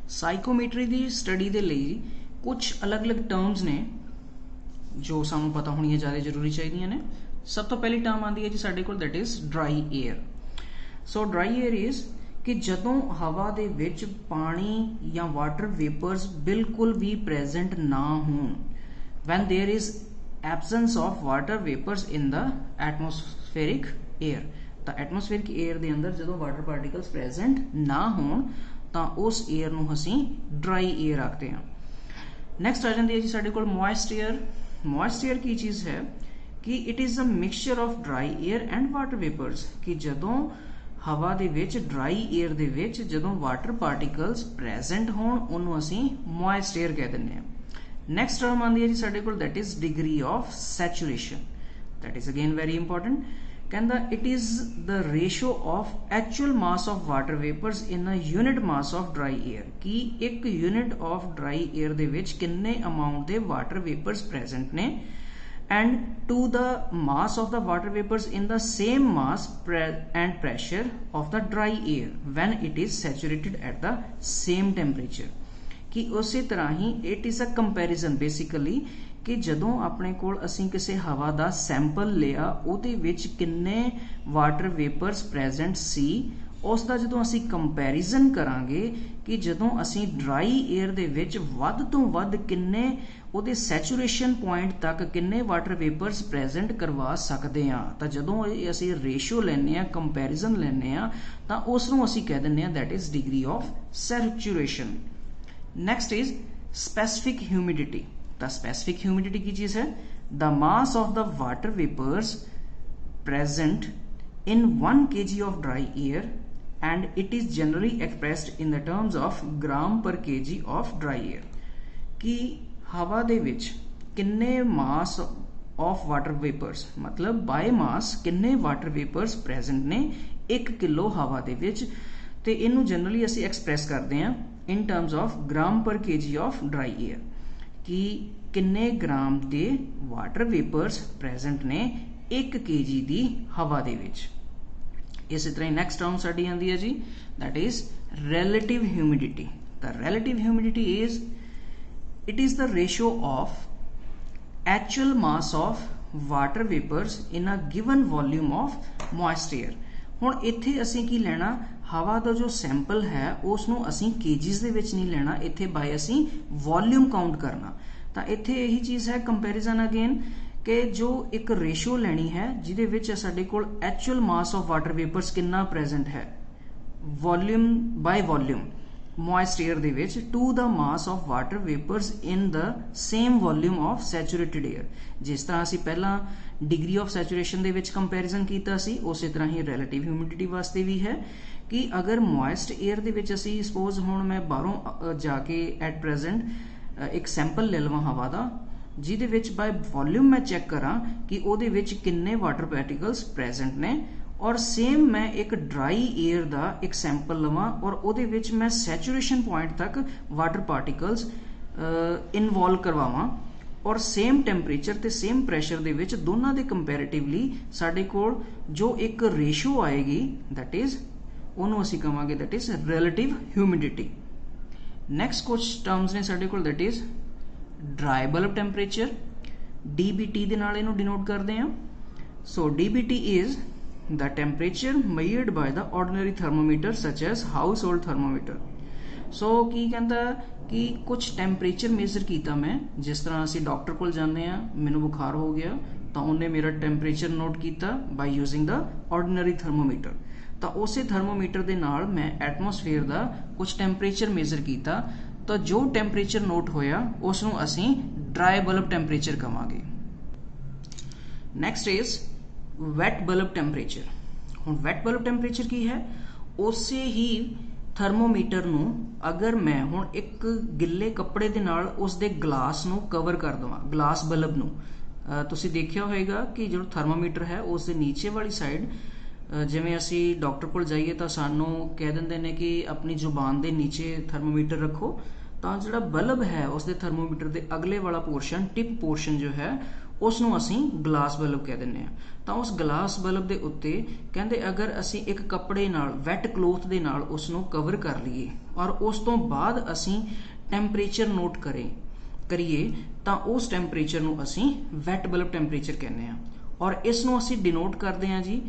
ਸਾਈਕੋਮੈਟਰੀ ਦੀ study ਦੇ ਲਈ ਕੁਝ ਅਲੱਗ-ਅਲੱਗ ਟਰਮਸ ਨੇ ਜੋ ਸਾਨੂੰ ਪਤਾ ਹੋਣੀਆਂ ਜ਼ਿਆਦਾ ਜ਼ਰੂਰੀ ਚਾਹੀਦੀਆਂ ਨੇ। ਸਭ ਤੋਂ ਪਹਿਲੀ ਟਰਮ ਆਉਂਦੀ ਹੈ ਜੀ ਸਾਡੇ ਕੋਲ, that is dry air. So dry air is ਕਿ ਜਦੋਂ ਹਵਾ ਦੇ ਵਿੱਚ ਪਾਣੀ ਜਾਂ ਵਾਟਰ ਵੇਪਰਸ ਬਿਲਕੁਲ ਵੀ ਪ੍ਰੈਜ਼ੈਂਟ ਨਾ ਹੋਣ, when there is absence of water vapors in the atmospheric air। ਤਾਂ ਐਟਮੋਸਫੇਰਿਕ ਏਅਰ ਦੇ ਅੰਦਰ ਜਦੋਂ ਵਾਟਰ ਪਾਰਟੀਕਲਸ ਪ੍ਰੈਜ਼ੈਂਟ ਨਾ ਹੋਣ ਤਾਂ ਉਸ ਏਅਰ ਨੂੰ ਅਸੀਂ ਡਰਾਈ ਏਅਰ ਆਖਦੇ ਹਾਂ। ਨੈਕਸਟ ਆ ਜਾਂਦੀ ਹੈ ਜੀ ਸਾਡੇ ਕੋਲ ਮੋਇਸਟ ਏਅਰ। ਮੋਇਸਟ ਏਅਰ ਕੀ ਚੀਜ਼ ਹੈ ਕਿ it is a mixture of dry air and water vapours, ਕਿ ਜਦੋਂ ਹਵਾ ਦੇ ਵਿੱਚ ਡਰਾਈ ਏਅਰ ਦੇ ਵਿੱਚ ਜਦੋਂ ਵਾਟਰ ਪਾਰਟੀਕਲਸ ਪ੍ਰੈਜ਼ੈਂਟ ਹੋਣ ਉਹਨੂੰ ਅਸੀਂ ਮੋਇਸਟ ਏਅਰ ਕਹਿ ਦਿੰਦੇ ਹਾਂ। ਨੈਕਸਟ ਟਰਮ ਆਉਂਦੀ ਹੈ ਜੀ ਸਾਡੇ ਕੋਲ, that is degree of saturation. That is again very important. ਕਹਿੰਦਾ it is the ratio of actual mass of water vapours in a unit mass of dry air, ਕਿ ਇੱਕ ਯੂਨਿਟ ਆਫ ਡਰਾਈ ਏਅਰ ਦੇ ਵਿੱਚ ਕਿੰਨੇ amount ਦੇ water vapours present ਨੇ, and to the mass of the water vapors in the same mass and pressure of the dry air when it is saturated at the same temperature। कि उसी तरह ही it is a comparison basically कि ਜਦੋਂ ਆਪਣੇ ਕੋਲ ਅਸੀਂ ਕਿਸੇ ਹਵਾ ਦਾ ਸੈਂਪਲ ਲਿਆ ਉਹਦੇ ਵਿੱਚ ਕਿੰਨੇ ਵਾਟਰ ਵੇਪਰਸ ਪ੍ਰੈਜ਼ੈਂਟ ਸੀ, ਉਸ ਦਾ ਜਦੋਂ ਅਸੀਂ ਕੰਪੈਰੀਜ਼ਨ ਕਰਾਂਗੇ ਕਿ ਜਦੋਂ ਅਸੀਂ ਡਰਾਈ ਏਅਰ ਦੇ ਵਿੱਚ ਵੱਧ ਤੋਂ ਵੱਧ ਕਿੰਨੇ ਉਹਦੇ ਸੈਚੂਰੇਸ਼ਨ ਪੁਆਇੰਟ ਤੱਕ ਕਿੰਨੇ ਵਾਟਰ ਵੇਪਰਸ ਪ੍ਰੈਜ਼ੈਂਟ ਕਰਵਾ ਸਕਦੇ ਹਾਂ, ਤਾਂ ਜਦੋਂ ਅਸੀਂ ਰੇਸ਼ੋ ਲੈਂਦੇ ਹਾਂ, ਕੰਪੈਰੀਜ਼ਨ ਲੈਂਦੇ ਹਾਂ, ਤਾਂ ਉਸ ਨੂੰ ਅਸੀਂ ਕਹਿ ਦਿੰਦੇ ਹਾਂ that is degree of saturation. Next is specific humidity. ਤਾਂ ਸਪੈਸੀਫਿਕ ਹਿਊਮਿਡਿਟੀ ਕੀ ਚੀਜ਼ ਹੈ? The mass of the water vapours present in 1 kg of dry air, and it is generally expressed in the terms of gram per kg of dry air। कि हवा दे विच किन्ने मास of water vapours मतलब by mass किन्ने water vapours present ने 1 kilo हवा दे विच, ते इनू generally असी एक्सप्रैस करते हैं इन टर्म्स ऑफ ग्राम पर kg ऑफ ड्राई एयर, कि किन्ने ग्राम दे वाटर वेपर्स प्रेजेंट ने 1 kg दी हवा दे विच। इस तरह नैक्सट टर्म साडी आंदी है जी, that is relative humidity. The relative humidity is it is the ratio of actual mass of water vapours in a given volume of moist air. हुण इत्थे असीं की लेना, हवा का जो सैंपल है उसनूं असीं केजीज दे विच नहीं लेना, इत्थे बाय असीं वॉल्यूम काउंट करना। तो इत्थे यही चीज़ है कंपैरिजन अगेन कि जो एक रेशो लेनी है जिहदे विच साडे कोल actual mass of water vapours कितना प्रेजेंट है volume by volume moist air दे विच to the mass of water vapours in the same volume of saturated air. जिस तरह असीं पहला डिग्री ऑफ सैचूरेशन दे विच कंपैरिजन कीता सी, उसी तरह ही रिलेटिव ह्यूमिडिटी वास्ते भी है कि अगर मॉइस्ट एयर दे विच असीं सपोज हुण मैं बाहरों जाके एट प्रेजेंट एक सैंपल ले लवां हवा दा, जिहदे विच बाय वॉल्यूम मैं चैक करा कि उहदे विच किन्ने वाटर पार्टिकल्स प्रेजेंट ने, और सेम मैं एक ड्राई एयर दा एक सैंपल लवां और उहदे विच मैं सैचूरेशन पॉइंट तक वाटर पार्टिकल्स इनवॉल्व करवावां, और सेम टैंपरेचर ते सेम प्रैशर दे विच दोनों दे कंपैरेटिवली साडे कोल जो एक रेशो आएगी दैट इज उहनूं असीं कहांगे that is relative humidity. Next कुछ टर्म्स ने साडे कोल, that is dry bulb temperature, DBT दे नाल इहनूं डिनोट करते हैं। So DBT is the temperature measured by the ordinary thermometer such as household thermometer. So की कहता कि कुछ टैंपरेचर मेजर किया मैं, जिस तरह असीं डॉक्टर कोल जाते हैं, मैनूं बुखार हो गया तो उन्हें मेरा टैंपरेचर नोट किया by using the ordinary thermometer, तो उस थर्मोमीटर के नाल मैं एटमोसफेयर का कुछ टैंपरेचर मेजर किया, तो जो टैंपरेचर नोट होया उसनूं असीं ड्राई बल्ब टैंपरेचर कहांगे। Next is wet bulb temperature. हुण वैट बल्ब टैंपरेचर की है? उसे ही थर्मोमीटर नूं अगर मैं हुण एक गिले कपड़े दे नाल उस दे ग्लास नूं कवर कर देवां, ग्लास बल्ब नूं, तुसीं देखिया होएगा कि जो थर्मोमीटर है उस दे नीचे वाली साइड जिवें असीं डॉक्टर कोल जाइए तो सानूं कह दिंदे ने कि अपनी जुबान दे नीचे थर्मोमीटर रखो, तो जिहड़ा बल्ब है उस दे थर्मोमीटर दे अगले वाला पोर्शन टिप पोर्शन जो है ਉਸ ਨੂੰ ਅਸੀਂ ਗਲਾਸ ਬਲਬ ਕਹਿ ਦਿੰਦੇ ਆ। ਤਾਂ ਉਸ ਗਲਾਸ ਬਲਬ ਦੇ ਉੱਤੇ ਕਹਿੰਦੇ ਅਗਰ ਅਸੀਂ ਇੱਕ ਕੱਪੜੇ ਨਾਲ ਵੈਟ ਕਲੋਥ ਦੇ ਨਾਲ ਉਸ ਨੂੰ ਕਵਰ ਕਰ ਲਈਏ ਔਰ ਉਸ ਤੋਂ ਬਾਅਦ ਅਸੀਂ ਟੈਂਪਰੇਚਰ ਨੋਟ ਕਰੀਏ ਤਾਂ ਉਸ ਟੈਂਪਰੇਚਰ ਨੂੰ ਅਸੀਂ ਵੈਟ ਬਲਬ ਟੈਂਪਰੇਚਰ ਕਹਿੰਦੇ ਆ ਔਰ ਇਸ ਨੂੰ ਅਸੀਂ ਡਿਨੋਟ ਕਰਦੇ ਹਾਂ ਜੀ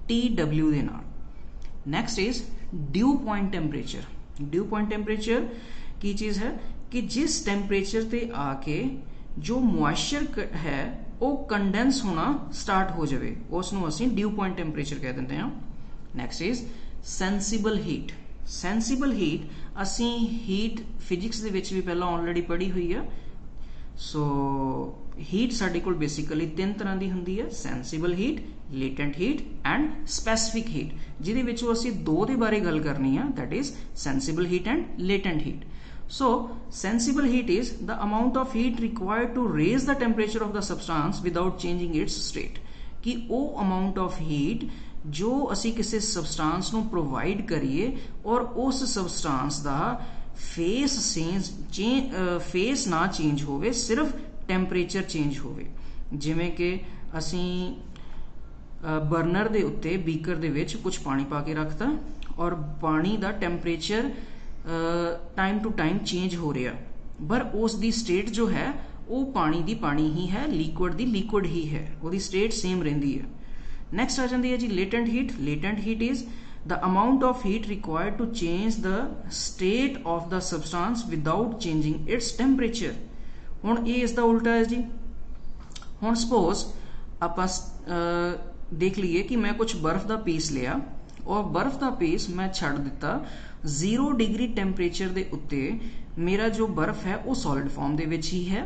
TW ਦੇ ਨਾਲ। Next is dew point temperature. Dew point temperature ਕੀ ਚੀਜ਼ ਹੈ ਕਿ ਜਿਸ ਟੈਂਪਰੇਚਰ ਤੇ ਆ ਕੇ ਜੋ ਮੋਇਸਚਰ ਹੈ ਉਹ ਕੰਡੈਂਸ ਹੋਣਾ ਸਟਾਰਟ ਹੋ ਜਾਵੇ ਉਸ ਨੂੰ ਅਸੀਂ ਡਿਊ ਪੁਆਇੰਟ ਟੈਂਪਰੇਚਰ ਕਹਿ ਦਿੰਦੇ ਹਾਂ। Next is sensible heat. Sensible heat ਅਸੀਂ ਹੀਟ ਫਿਜ਼ਿਕਸ ਦੇ ਵਿੱਚ ਵੀ ਪਹਿਲਾਂ ਆਲਰੇਡੀ ਪੜ੍ਹੀ ਹੋਈ ਆ। ਸੋ ਹੀਟ ਸਾਡੇ ਕੋਲ ਬੇਸਿਕਲੀ ਤਿੰਨ ਤਰ੍ਹਾਂ ਦੀ ਹੁੰਦੀ ਹੈ, sensible heat, Latent heat and specific heat, ਜਿਹਦੇ ਵਿੱਚੋਂ ਅਸੀਂ ਦੋ ਦੇ ਬਾਰੇ ਗੱਲ ਕਰਨੀ ਆ, that is sensible heat and latent heat. So sensible heat is the amount of heat required to raise the temperature of the substance without changing its state. कि ਉਹ amount of heat ਜੋ ਅਸੀਂ ਕਿਸੇ substance ਨੂੰ provide ਕਰੀਏ ਔਰ ਉਸ substance ਦਾ face ਨਾ ਚੇਂਜ ਹੋਵੇ, ਸਿਰਫ ਟੈਂਪਰੇਚਰ ਚੇਂਜ ਹੋਵੇ। ਜਿਵੇਂ ਕਿ ਅਸੀਂ ਬਰਨਰ ਦੇ ਉੱਤੇ ਬੀਕਰ ਦੇ ਵਿੱਚ ਕੁਝ ਪਾਣੀ ਪਾ ਕੇ ਰੱਖਤਾ ਔਰ ਪਾਣੀ ਦਾ temperature time to time change ਹੋ ਰਿਹਾ, ਪਰ ਉਸ ਦੀ ਸਟੇਟ ਜੋ ਹੈ ਉਹ ਪਾਣੀ ਦੀ ਪਾਣੀ ਹੀ ਹੈ, ਲਿਕੁਇਡ ਦੀ ਲਿਕੁਇਡ ਹੀ ਹੈ, ਉਹਦੀ ਸਟੇਟ ਸੇਮ ਰਹਿੰਦੀ ਹੈ। ਨੈਕਸਟ ਆ ਜਾਂਦੀ ਹੈ ਜੀ Latent heat. Latent heat is the amount of heat required to change the state of the substance without changing its temperature. ਹੁਣ ਇਹ ਇਸ ਦਾ ਉਲਟਾ ਹੈ ਜੀ। ਹੁਣ ਸਪੋਜ਼ ਆਪਾਂ ਦੇਖ ਲਈਏ ਕਿ ਮੈਂ ਕੁਝ ਬਰਫ਼ ਦਾ ਪੀਸ ਲਿਆ ਔਰ ਬਰਫ਼ ਦਾ ਪੀਸ ਮੈਂ ਛੱਡ ਦਿੱਤਾ 0 ਡਿਗਰੀ ਟੈਂਪਰੇਚਰ ਦੇ ਉੱਤੇ। ਮੇਰਾ ਜੋ ਬਰਫ਼ ਹੈ ਉਹ ਸੋਲਿਡ ਫਾਰਮ ਦੇ ਵਿੱਚ ਹੀ ਹੈ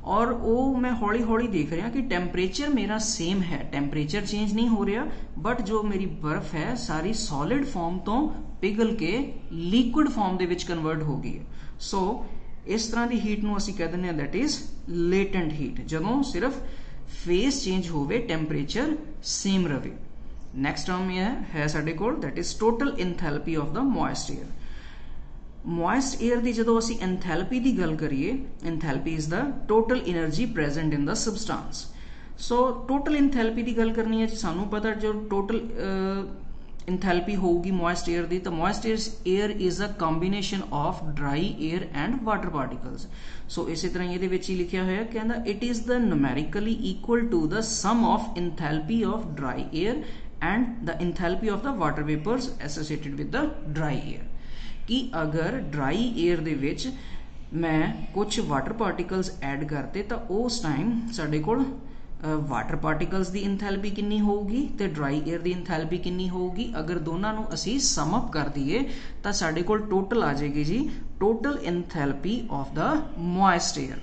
ਔਰ ਉਹ ਮੈਂ ਹੌਲੀ ਹੌਲੀ ਦੇਖ ਰਿਹਾ ਕਿ ਟੈਂਪਰੇਚਰ ਮੇਰਾ ਸੇਮ ਹੈ, ਟੈਂਪਰੇਚਰ ਚੇਂਜ ਨਹੀਂ ਹੋ ਰਿਹਾ, ਬਟ ਜੋ ਮੇਰੀ ਬਰਫ਼ ਹੈ ਸਾਰੀ ਸੋਲਿਡ ਫਾਰਮ ਤੋਂ ਪਿਘਲ ਕੇ ਲਿਕੁਇਡ ਫਾਰਮ ਦੇ ਵਿੱਚ ਕਨਵਰਟ ਹੋ ਗਈ ਹੈ। ਸੋ ਇਸ ਤਰ੍ਹਾਂ ਦੀ ਹੀਟ ਨੂੰ ਅਸੀਂ ਕਹਿ ਦਿੰਦੇ ਹਾਂ ਦੈਟ ਇਜ਼ ਲੇਟੈਂਟ ਹੀਟ, ਜਦੋਂ ਸਿਰਫ ਫੇਸ ਚੇਂਜ ਹੋਵੇ, ਟੈਂਪਰੇਚਰ ਸੇਮ ਰਵੇ। ਨੈਕਸਟ ਟਰਮ ਇਹ ਹੈ ਸਾਡੇ ਕੋਲ that is total enthalpy of the moist air. Moist air ਦੀ ਜਦੋਂ ਅਸੀਂ ਐਂਥੈਲਪੀ ਦੀ ਗੱਲ ਕਰੀਏ, enthalpy is the total energy present in the substance. So total enthalpy ਦੀ ਗੱਲ ਕਰਨੀ ਹੈ ਜੀ, ਸਾਨੂੰ ਪਤਾ ਜੋ ਟੋਟਲ ਐਂਥੈਲਪੀ ਹੋਊਗੀ ਮੋਇਸਟ ਏਅਰ ਦੀ, ਤਾਂ moist air is a combination of dry air and water particles. So ਇਸੇ ਤਰ੍ਹਾਂ ਇਹਦੇ ਵਿੱਚ ਹੀ ਲਿਖਿਆ ਹੋਇਆ, ਕਹਿੰਦਾ it is the numerically equal to the sum of enthalpy of dry air and the enthalpy of the water vapours associated with the dry air. ਕਿ ਅਗਰ ਡਰਾਈ ਏਅਰ ਦੇ ਵਿੱਚ ਮੈਂ ਕੁਝ ਵਾਟਰ ਪਾਰਟੀਕਲਸ ਐਡ ਕਰਤੇ ਤਾਂ ਉਸ ਟਾਈਮ ਸਾਡੇ ਕੋਲ ਵਾਟਰ ਪਾਰਟੀਕਲਸ ਦੀ ਇੰਥੈਲਪੀ ਕਿੰਨੀ ਹੋਊਗੀ ਤੇ ਡਰਾਈ ਏਅਰ ਦੀ ਇੰਥੈਲਪੀ ਕਿੰਨੀ ਹੋਊਗੀ। ਅਗਰ ਦੋਨਾਂ ਨੂੰ ਅਸੀਂ ਸਮ ਅਪ ਕਰ ਦਈਏ ਤਾਂ ਸਾਡੇ ਕੋਲ ਟੋਟਲ ਆ ਜਾਏਗੀ ਜੀ total enthalpy of the moist air.